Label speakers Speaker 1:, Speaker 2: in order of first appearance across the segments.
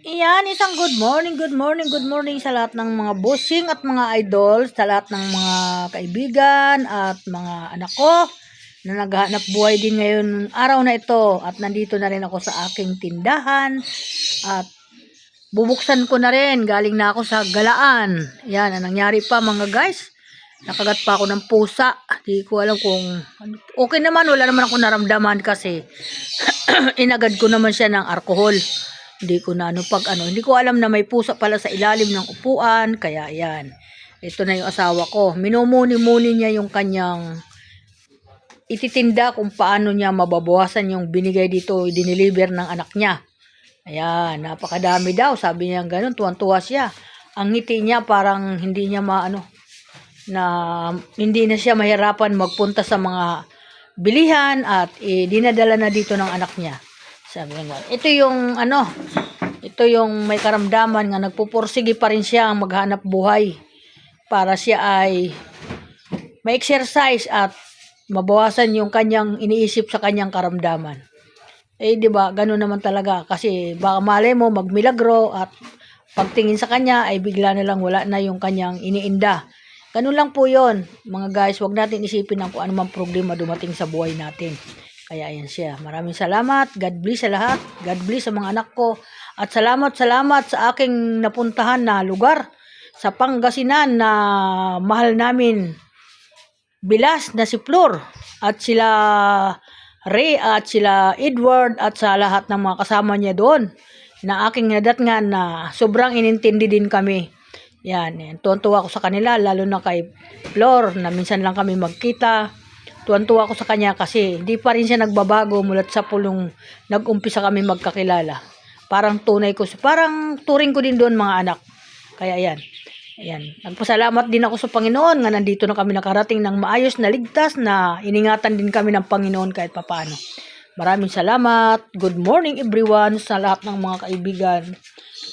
Speaker 1: Iyan, isang good morning, good morning sa lahat ng mga bossing at mga idol, sa lahat ng mga kaibigan at mga anak ko na naghahanap buhay din ngayon araw na ito. At nandito na rin ako sa aking tindahan at bubuksan ko na rin. Galing na ako sa galaan. Yan, ang nangyari pa mga guys. Nakagat pa ako ng pusa. Di ko alam kung okay naman, wala naman ako naramdaman kasi inagad ko naman siya ng alcohol. Hindi ko na hindi ko alam na may pusa pala sa ilalim ng upuan, kaya yan. Ito na yung asawa ko. Minumuni-muni niya yung kanyang ititinda kung paano niya mababawasan yung binigay dito, dineliver ng anak niya. Ayan, napakadami daw. Sabi niya ganun, tuwan-tuwa siya. Ang ngiti niya parang hindi niya na hindi na siya mahirapan magpunta sa mga bilihan at dinadala na dito ng anak niya. Sabi nga, ito yung may karamdaman nga nagpupursige pa rin siya ang maghanap buhay para siya ay ma-exercise at mabawasan yung kanyang iniisip sa kanyang karamdaman. Di ba, gano'n naman talaga kasi baka malay mo magmilagro at pagtingin sa kanya ay bigla na lang wala na yung kanyang iniinda. Ganun lang po yon mga guys, wag natin isipin ang kung anumang problema dumating sa buhay natin. Kaya ayan siya. Maraming salamat. God bless sa lahat. God bless sa mga anak ko. At salamat sa aking napuntahan na lugar sa Pangasinan na mahal namin bilas na si Flor at sila Ray at sila Edward at sa lahat ng mga kasama niya doon na aking nadatngan na sobrang inintindi din kami. Yan. Tuwan-tuwa ako sa kanila lalo na kay Flor na minsan lang kami magkita. Tuwan-tuwa ako sa kanya kasi hindi pa rin siya nagbabago mulat sa pulong nag-umpisa kami magkakilala. Parang parang turing ko din doon mga anak. Kaya yan. Ayan. Nagpasalamat din ako sa Panginoon nga nandito na kami nakarating ng maayos na ligtas na iningatan din kami ng Panginoon kahit papaano. Maraming salamat. Good morning everyone sa lahat ng mga kaibigan.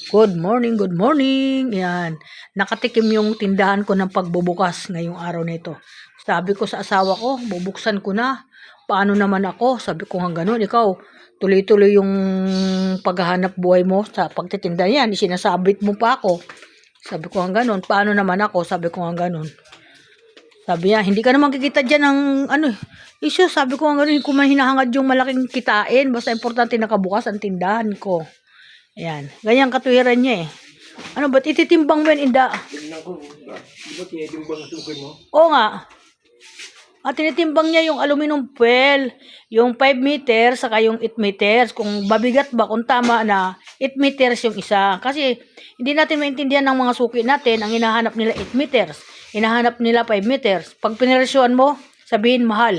Speaker 1: Good morning, good morning. Yan. Nakatikim yung tindahan ko ng pagbubukas ngayong araw nito. Sabi ko sa asawa ko, bubuksan ko na. Paano naman ako? Sabi ko nga ganun, ikaw, tuloy-tuloy yung paghahanap buhay mo sa pagtitinda yan. Sinasabit mo pa ako. Sabi ko nga ganun, paano naman ako? Sabi ko nga ganun. Sabi niya, hindi ka naman kikita dyan ng issue. Sabi ko nga ganun, kung may hinahangad yung malaking kitain, basta importante nakabukas ang tindahan ko. Ayan, ganyan katuwiran niya eh. Ba't ititimbang mo yan, Inda?
Speaker 2: Tingnan ko, di ba tinitimbang ang sukay mo?
Speaker 1: Oo nga. At tinitimbang niya yung aluminum foil, yung 5 meters, saka yung 8 meters. Kung mabigat ba, kung tama na 8 meters yung isa. Kasi hindi natin maintindihan ng mga suki natin, ang hinahanap nila 8 meters. Hinahanap nila 5 meters. Pag pinersyon mo, sabihin mahal.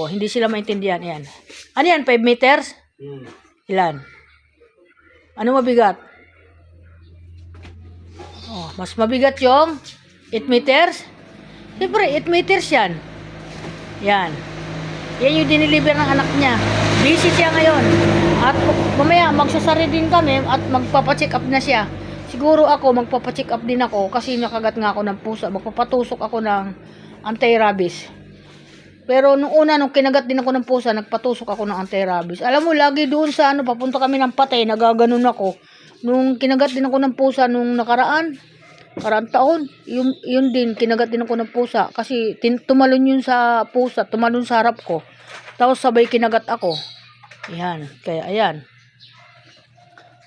Speaker 1: Hindi sila maintindihan. Ayan. Ano yan, 5 meters? Ilan? Ano mabigat? Mas mabigat yung 8 meters? Siyempre, 8 meters yan. Yan. Yan yung diniliver ng anak niya. Busy siya ngayon. At mamaya, magsasari din kami at magpapacheck up na siya. Siguro ako, magpapacheck up din ako kasi nakagat nga ako ng pusa. Magpapatusok ako ng anti-rabies. Pero nung kinagat din ako ng pusa, nagpatusok ako ng anti-rabies. Alam mo, lagi doon sa papunta kami ng Patay, nagaganon ako. Nung kinagat din ako ng pusa nung nakaraan taon, yun din, kinagat din ako ng pusa. Kasi tumalon yun sa pusa, tumalon sa harap ko. Tapos sabay kinagat ako. Ayan, kaya ayan.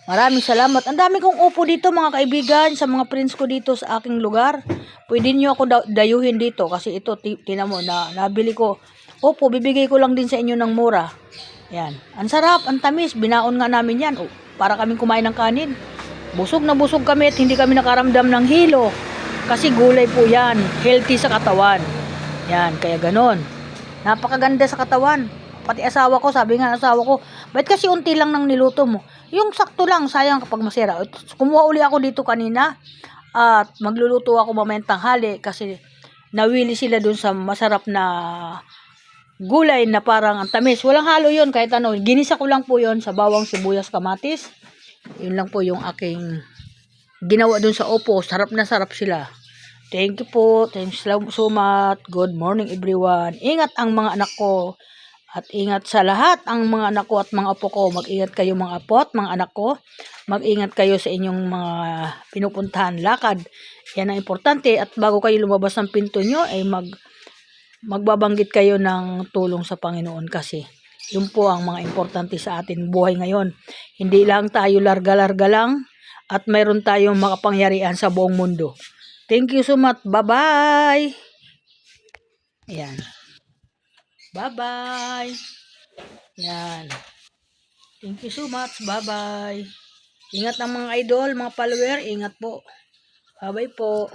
Speaker 1: Maraming salamat. Ang dami kong upo dito mga kaibigan, sa mga friends ko dito sa aking lugar. Pwede nyo ako dayuhin dito kasi ito, tinan mo, nabili ko. Opo, bibigay ko lang din sa inyo ng mura. Yan. Ang sarap, ang tamis. Binaon nga namin yan. Para kaming kumain ng kanin. Busog na busog kami at hindi kami nakaramdam ng hilo. Kasi gulay po yan. Healthy sa katawan. Yan, kaya ganon. Napakaganda sa katawan. Pati asawa ko, sabi nga asawa ko, ba't kasi unti lang nang niluto mo? Yung sakto lang, sayang kapag masira. Kumuha uli ako dito kanina. At magluluto ako mamayang tanghali kasi nawili sila dun sa masarap na gulay na parang ang tamis. Walang halo yun kahit ano. Ginisa ko lang po yun sa bawang, sibuyas, kamatis. Yun lang po yung aking ginawa dun sa opo. Sarap na sarap sila. Thank you po. Thanks so much. Good morning everyone. Ingat ang mga anak ko. At ingat sa lahat ang mga anak ko at mga apo ko. Mag-ingat kayo mga apo at mga anak ko. Mag-ingat kayo sa inyong mga pinupuntahan, lakad. Yan ang importante. At bago kayo lumabas ng pinto nyo, ay magbabanggit kayo ng tulong sa Panginoon kasi yun po ang mga importante sa atin buhay ngayon. Hindi lang tayo larga-larga lang at mayroon tayong makapangyarihan sa buong mundo. Thank you so much. Bye-bye. Ayan. Bye-bye. Yan. Thank you so much. Bye-bye. Ingat ng mga idol, mga follower. Ingat po. Bye-bye po.